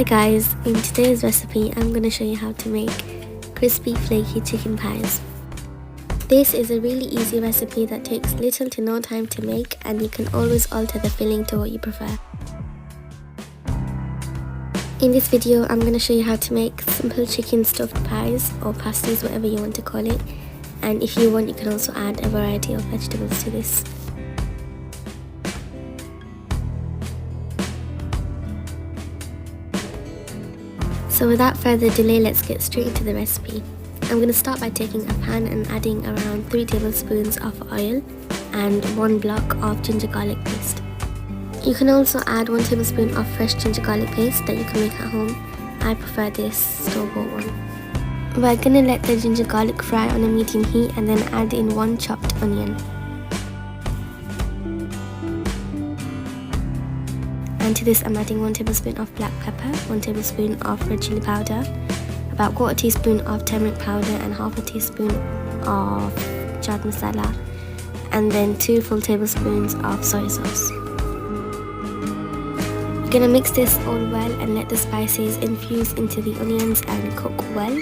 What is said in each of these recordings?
guys, in today's recipe I'm going to show you how to make crispy flaky chicken pies. This is a really easy recipe that takes little to no time to make, and you can always alter the filling to what you prefer. In this video I'm going to show you how to make simple chicken stuffed pies or pasties, whatever you want to call it, and if you want you can also add a variety of vegetables to this. So without further delay, let's get straight into the recipe. I'm going to start by taking a pan and adding around 3 tablespoons of oil and 1 block of ginger garlic paste. You can also add 1 tablespoon of fresh ginger garlic paste that you can make at home. I prefer this store-bought one. We're going to let the ginger garlic fry on a medium heat and then add in 1 chopped onion. And to this I'm adding 1 tablespoon of black pepper, 1 tablespoon of red chili powder, about 1/4 teaspoon of turmeric powder and 1/2 teaspoon of chaat masala, and then 2 full tablespoons of soy sauce. You're going to mix this all well and let the spices infuse into the onions and cook well.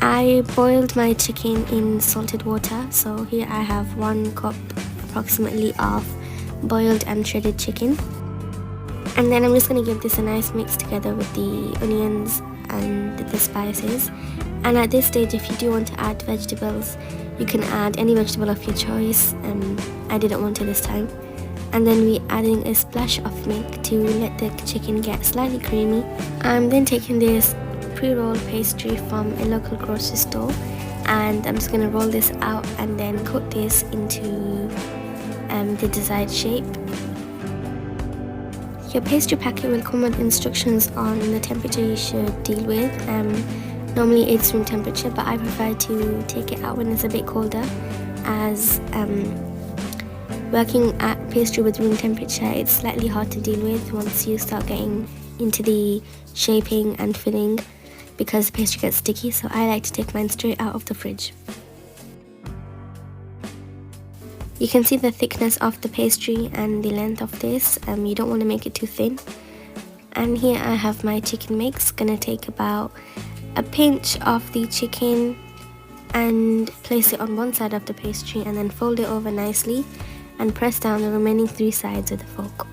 I boiled my chicken in salted water, so here I have 1 cup approximately of boiled and shredded chicken. And then I'm just going to give this a nice mix together with the onions and the spices. And at this stage, if you do want to add vegetables, you can add any vegetable of your choice. I didn't want to this time. And then we're adding a splash of milk to let the chicken get slightly creamy. I'm then taking this pre-rolled pastry from a local grocery store, and I'm just going to roll this out and then cut this into the desired shape. Your pastry packet will come with instructions on the temperature you should deal with. Normally it's room temperature, but I prefer to take it out when it's a bit colder, as working at pastry with room temperature, it's slightly hard to deal with once you start getting into the shaping and filling, because the pastry gets sticky, so I like to take mine straight out of the fridge. You can see the thickness of the pastry and the length of this. You don't want to make it too thin. And here I have my chicken mix. Gonna take about a pinch of the chicken and place it on one side of the pastry, and then fold it over nicely and press down the remaining 3 sides with a fork.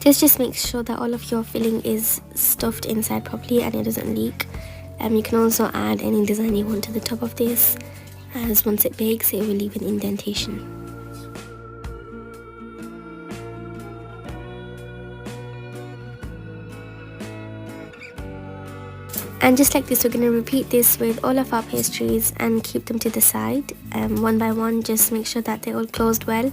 This just makes sure that all of your filling is stuffed inside properly and it doesn't leak. You can also add any design you want to the top of this, as once it bakes it will leave an indentation. And just like this, we're going to repeat this with all of our pastries and keep them to the side, one by one. Just make sure that they're all closed well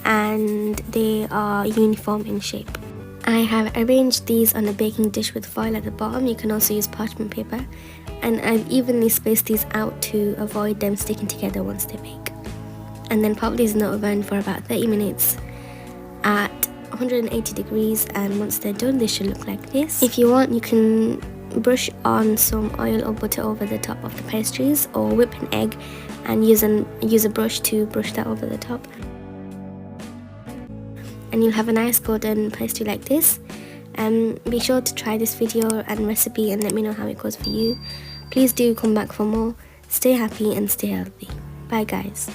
and they are uniform in shape. I have arranged these on a baking dish with foil at the bottom. You can also use parchment paper, and I've evenly spaced these out to avoid them sticking together once they bake. And then pop these in the oven for about 30 minutes at 180 degrees, and once they're done they should look like this. If you want, you can brush on some oil or butter over the top of the pastries, or whip an egg and use a brush to brush that over the top, and you'll have a nice golden pastry like this. Be sure to try this video and recipe and let me know how it goes for you. Please do come back for more. Stay happy and stay healthy. Bye guys.